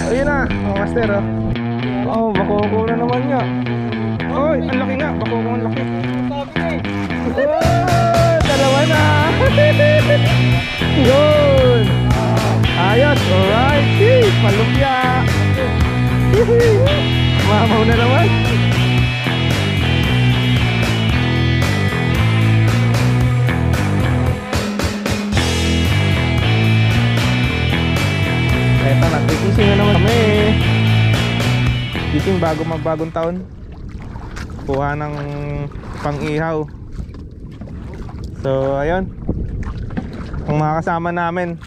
Ayun na, mga master oh. Oh, bakoko na naman nga. Oy, ang laki nga, bakoko ang laki. Oh, dalawa na. Yun. Ayos, alright. Palupya. Mamaw na naman. Eto, nagtitising na naman kami. Gising bago magbagong taon. Kuha ng pang-ihaw. So, ayun. Ang mga kasama namin.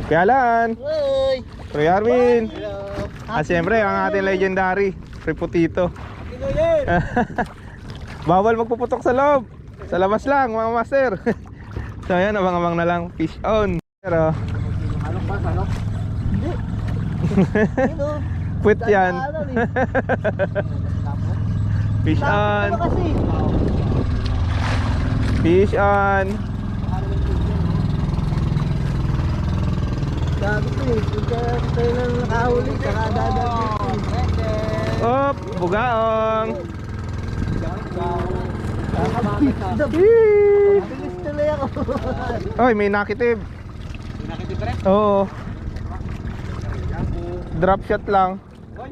Kuya Alan. Hey! Kuya Arvin. At siyempre, ang ating legendary Reputito. Bawal magpuputok sa loob. Sa labas lang, mga master. So, ayan, abang-abang na lang. Fish on. Pero Salok ba? Salok? Hindi. puwit yan. Fish on. Fish on. Gabi ko eh. Kaya tayo lang nakahuli. Saka dadaan. Op, bugaong. Bilis tuloy ako. Oy, may nakitib. Nakitib rin? Oo. Drop shot lang. Hoy,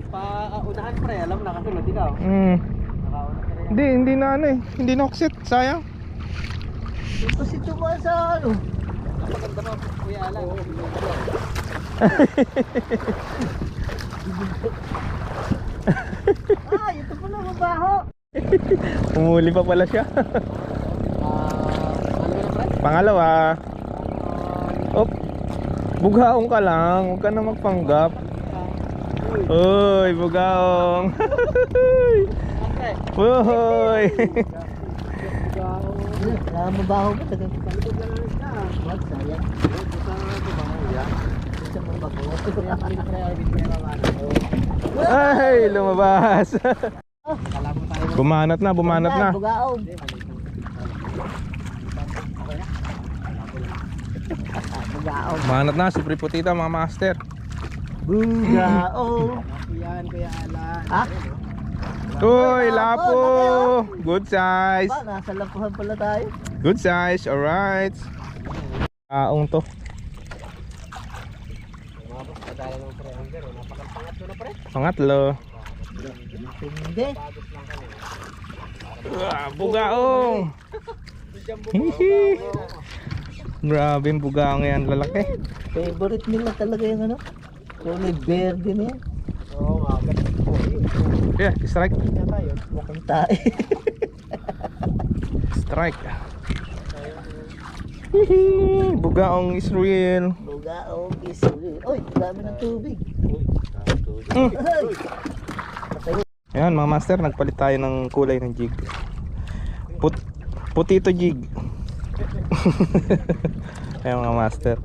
unahan pre, alam mo nakasulod ikaw. Nakauna ka rin. Hindi na ano eh. Hindi na-oxit, sayang. Kasi tumaan sa ano. Napaganda mo, Kuya Alan. Ito pala mabaho. Umuli pa pala siya. Ano na pre? Pangalawa. Op. Bugaong ka lang, huwag ka na magpanggap. Uy, bugaong. Pre, Uy. Mabaho ba? Tagang kapalitod lang ang isa. Wag, sayang. Isa mo bago. Ay, lumabas. Bumanat na. Bugaong. Bugaong. Bumanat na si Priputita, mga master. Bugaong. yan, Kuya Alan. Ha? Uy, lapo. Good size. Ba, nasa lapuhan pala tayo. Good size, alright. Aong to. Padala ng pre, pero napakapangat na pre. Pangatlo. Hindi. Bugaong. Hihi. Grabe yung bugaong yan, lalaki. Favorite nila talaga yung ano. Kulay verde na yan. Oo nga, Yeah, strike. tayo. Mukhang tayo. Strike. Hihi. Bugaong is real. Bugaong is real. Uy, dami ng tubig. Ay, Ayan mga master, nagpalit tayo ng kulay ng jig. Putito jig. Ayan mga master,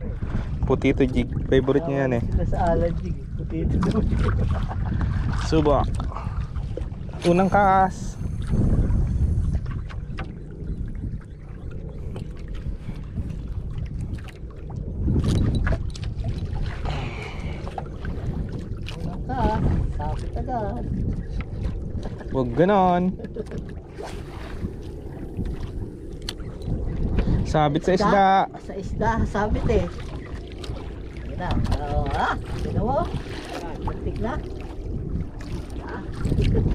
putito jig. Favorite niya yan eh. sila sa allergy. Putito daw. Subak. Unang kaas. Sapit agad. Huwag ganon. Sabit sa isda. Sa isda, sabit eh. Yan na. Tignan mo. Batik na.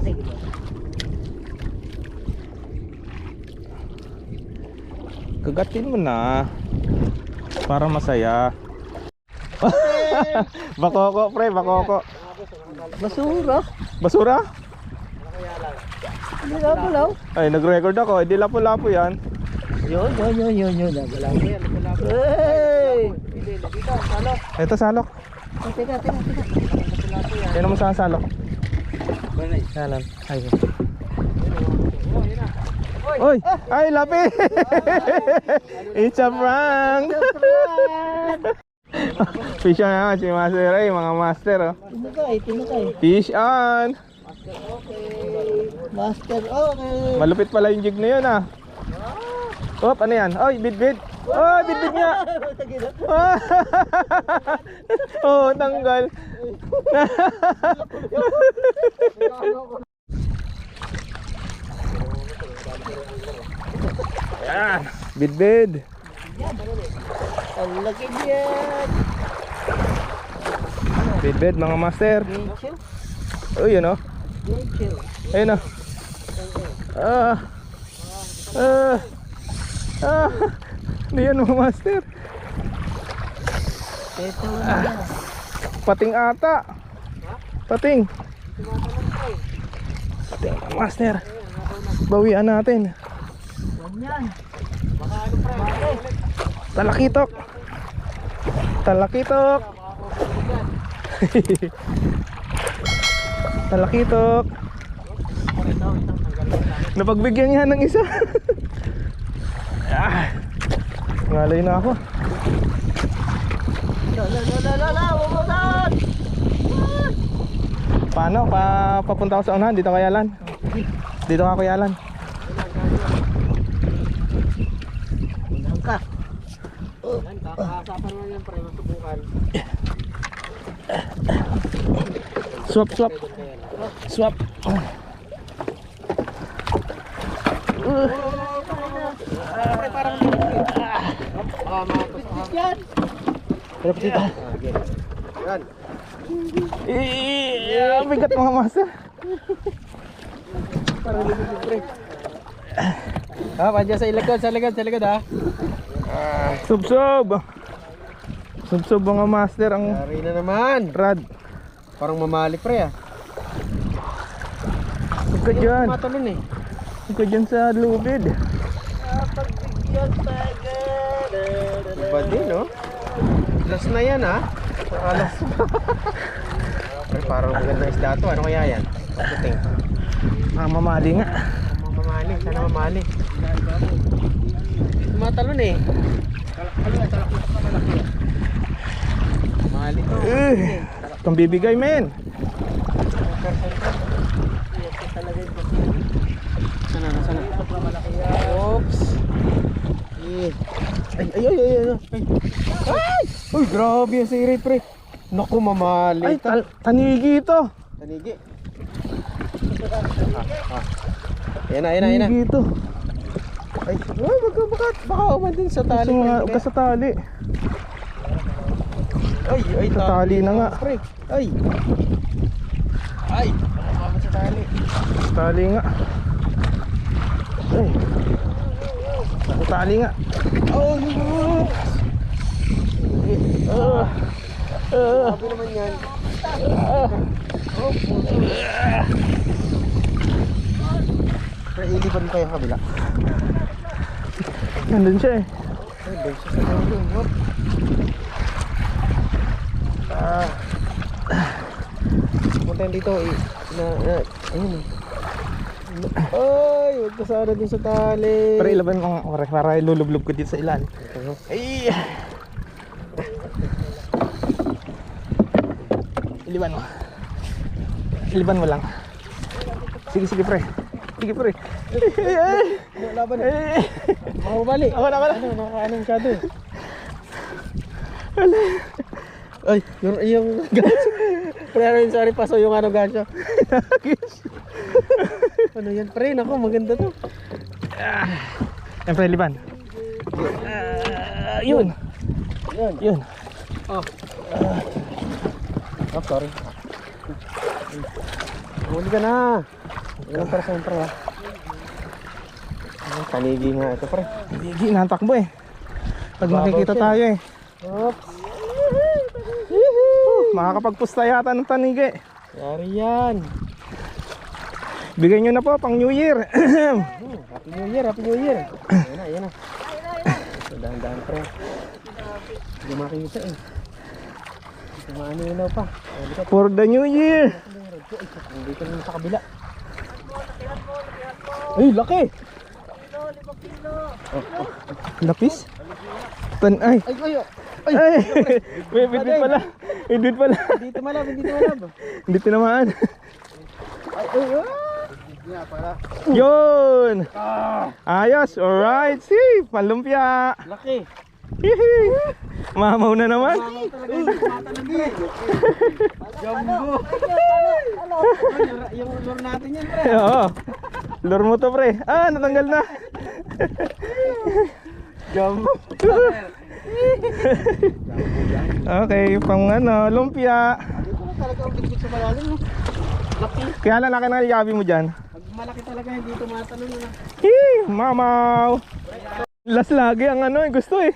Sige. Kagatin mo na para masaya. Bakoko pre, bakoko. Basura. Basura? Hindi na pala. Ay, nag-record ako. Hindi lapo-lapo yan. Yun. Nagalaw. Hey! Dito, salok. Ito salok. Teka. Yan naman sa salok. Banay. Yalan. Ay. Oy! Ay, lapi! It's a prank! Fish on naman si Master Ray, mga master oh. Tinakay. Fish on! Master, okay. Malupit pala yung jig na yun ah. Op, ano yan? Oy, bid. Oh, bibig niya. Ah. Oh, tanggal. Ayan, bidbid. Ang laki niyan. Bidbid mga master. Gentil. Oh, yun oh. Gentil. Ayun oh. Ah. Ah. Ah. Ano yan mga master? Ito lang yan. Pating ata. Pating. Pating mga master. Bawian natin. Yan. Talakitok. Talakitok. Talakitok. Napagbigyan niya ng isa. Ah. Ngalay na ako. Bumutan! Paano? Papunta ako sa unahan. Dito kay Alan. Dito ka kay Alan. Unang ka. Yan, kakakasapan mo yan pre, masubukan. Swap, swap. Swap. Pre, parang mapos Yan. Pero dito. Yan. Bigat mga master. Parang lumipit pre. Padya sa likod ha. Sub-sub. Sub-sub mga master ang Yari na naman. rad. Parang mamali pre ah. Huwag ka dyan. Matalon eh. Huwag ka dyan sa lubid. Pagbigyan tagad. Iba din no? Last na yan ha. Alas. Pre, parang magandang isda to. Ano kaya yan? Puting. Mamamali nga. Mamali. Sana mamali. Matalon eh. Mamali to. Itong bibigay men. Sana. Oops. Ay. Uy, grabe yung sirit pre. Naku, mamali. Ay, tanigi ito. Tanigi. Ayan na. Tanigi ito. Ay, baka uman din sa tali. Huwag ka sa tali. Ay, Sa tali na nga. Pre. Ay, baka uman sa tali. Tali nga. Ay. Sa tali nga. Sabi naman yan. Pre, iliban pa yung kabila. Nandun siya eh. Ay, bench sa dulo. Hop. Punta yan dito. Ayun. Ay, huwag ka sana din sa tali. Para ilaban ko para ilulublob ko dito sa ilan. Ay! Iliban mo. Iliban mo lang. Sige pre. Sige pre. Laban eh. Makabali. Ako na. Nakaano masyado eh. Ay, yung pre, sorry, paso yung ano gancho. Ano yan pre, naku, maganda to. Yan pre, liban. Yun. Oh, sorry. Huli ka na. Ganun para sa pre ha. Tanigi nga ito pre. Hindi natakbo eh. Pag makikita tayo eh. Oops. Makakapagpusta yata ng tanigi. Yari yan. Bigay nyo na po pang New Year. Happy New Year. Ayan na. Dahan-dahan pre. Hindi makikita eh. Hindi maano pa. For the New Year. Dito naman sa kabila. Ay, laki! Lapis? Ay! Ay! May bidbid pala. Bidbid pala. Dito malab. Hindi tinamaan. Yeah, para. Yun! Ayos! Alright! See! Palumpia! Laki! Hihi! Mamaw na naman. Talaga yung tumatalon pre. Jumbo. Yung lure natin yan pre. Oo. Lure mo to pre. Ah, natanggal na. Jumbo. Okay, pang ano, lumpia. Talaga ang bigot sa malalim no. Laki. Kaya lang laki ng alyabi mo dyan. Pag malaki talaga hindi tumatalon na. Hii, mamaw. Last lagi ang ano, gusto eh.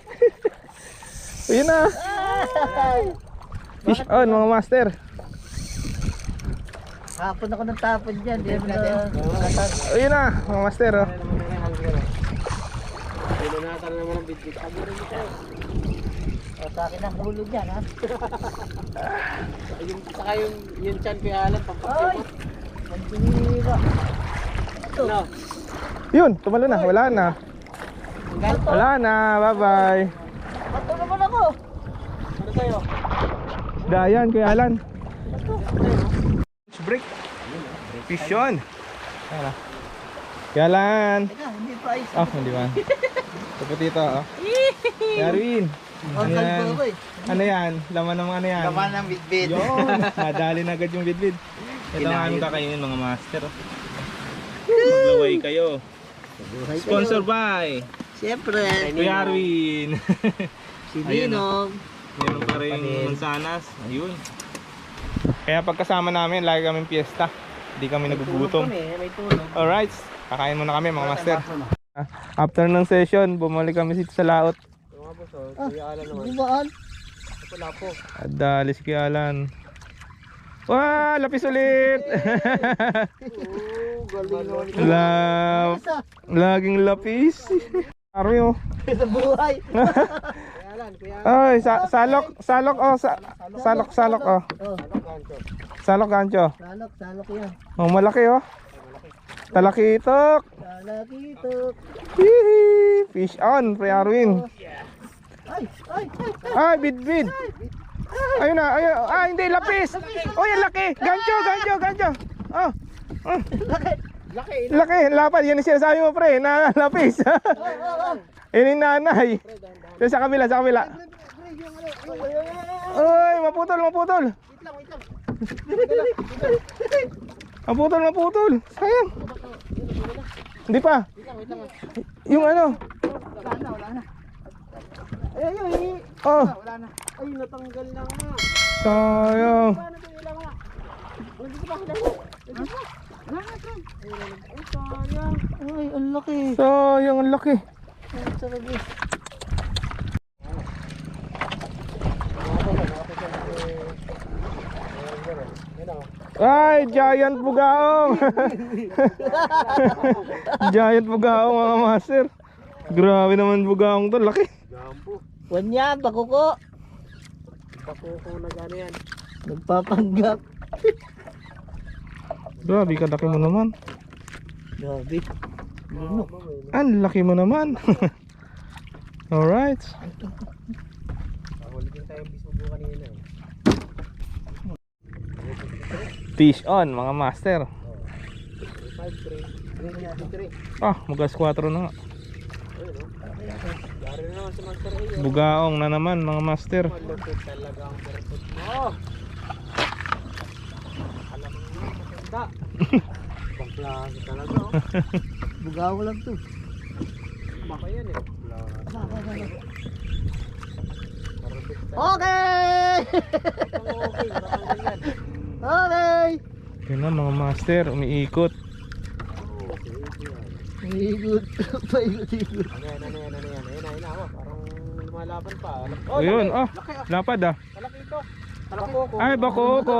Ayun na. Fish on mga master. Hapon ako ng tapon dyan. Di mo na... Ayun na mga master oh. Pinunatan naman ang bitbit. Aguro mo tayo. O, sa akin ang hulog dyan, ha? Saka yung chan kaya alam Ay! pampapit. Mandira. Ito. No. Yun, tumalo na, wala na. Hanggang Wala na, bye bye. Ito naman ako. ano sa'yo? Dayan, kuya Alan. Break. Fish on. Ayan na. Kuya Alan. Teka, hindi pa ayos. Oh, hindi ba? Kapatito, oh. Yarwin. Ang salpo ako eh. Ano yan? Laman ng ano yan? Laman ng bitbit. Yun, nadali na agad yung bidbid. Ito ang aming kakainin mga master. Maglaway kayo. Sponsor by Siyempre. Kuya Arwin. Si Ayun, Ninong. Meron pa rin mansanas. Ayun. Kaya pagkasama namin, lagi kaming piyesta. Hindi kami nagugutom. May tulog. Alright, kakain muna kami mga master. After ng session, bumalik kami dito sa laot. Yung nga boss, kuya Alan naman. Bubaan. Wala po. Adali si Kuya Alan. Wah, lapis ulit. Galing naman. Laging lapis. Arwi oh. Sa buhay. Kuya Alan, kuya Ay, salok oh, salok oh. Oh, Salok gancho. salok yan. Oh, malaki oh. Talakitok. Salakitok. Hihi, fish on, Pre Arwin. Ay, ay, ay. Ay, bidbid. Ayun na, ayun. Ah, hindi, lapis. Oh, yan laki. Gancho. Oh. Oh. Laki. Laki, lapad. Yan yung sinasabi mo, pre, na lapis. Yun yung nanay. Doon sa kabila. Uy, maputol. Maputol. Sayang. Hindi pa. Yung ano. Wala na. Ay. Oh, Wala na. Ay, natanggal na nga. sayang. Paano ito ilang nga? Nandito pa sila. Wala na ito. Ay, sayang. Ay, ang laki. Sayang, ang laki. Ang sarap eh. Ay, giant bugaong. Giant bugaong mga master. Grabe naman bugaong to, laki. Gampo. Wanya, bakuko. Pakuko na gano'n yan. Nagpapanggap. Grabe ka laki mo naman. Grabe. Ano? Ang laki mo naman. Alright. Huli din tayo bisubo kanina eh. Fish on mga master. 5-3. 3. Ah, magas 4 na nga. Ayun o. Yari na naman si Master A. Bugaong na naman mga master. Malupit talaga ang perput mo. Alam mo na, maganda. Ibang klase talaga oh. Bugaw lang to. Maka yan eh. Perfect. Okay! Okay, matanggal yan. Okay! Yun na mga master, umiikot. Igot. Paigot-igot. Ano yan. Ayun na ako. Parang lumalaban pa. Ayun, laki. oh, Laki ah. lapad ah. Malaki ito. Bakoko. Ay, bakoko.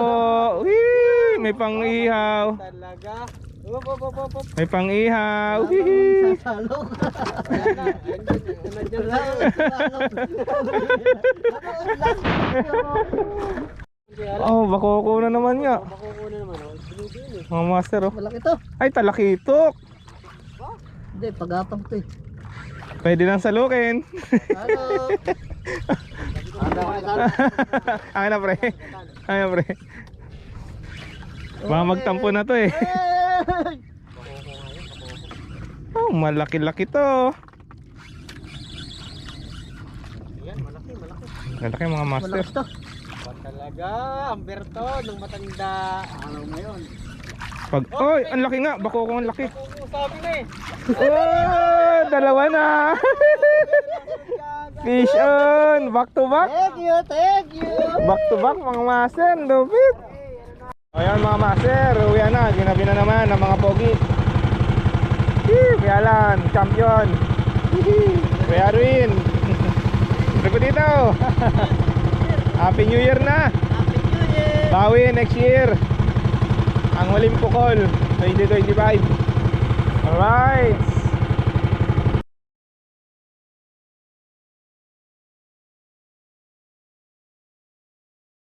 Wee, may pang-ihaw. Talaga. Op. May pang-ihaw. Hihi. Sasalok. Ayan na. Nandiyan na. Oh, bakoko na naman nga. Bakoko na naman. Sinubi yun eh. Mga master oh. Malaki to. Ay, talakitok. Hindi, pagapang to eh. Pwede lang salukin. Salok. Akin na pre. Baka magtampo na to eh. Hey! Oh, malaki-laki to. Lalaki mga master. Malakas to. Talaga, Amberto, nung matanda. Araw ngayon. Pag, oy, ang laki nga. Bako ko ang laki. Sabi na eh. Oh, dalawa na. Fish on. Back to back. Thank you, thank you. Back to back mga master. Lupit. Ayan mga master. Uwi na. Ginabi na naman ng mga pogi. Kuya Alan, champion. Kuya Arwin. Ito dito. Happy New Year na. Happy New Year. Bawi next year. Ang huling pukol 2025. Alright.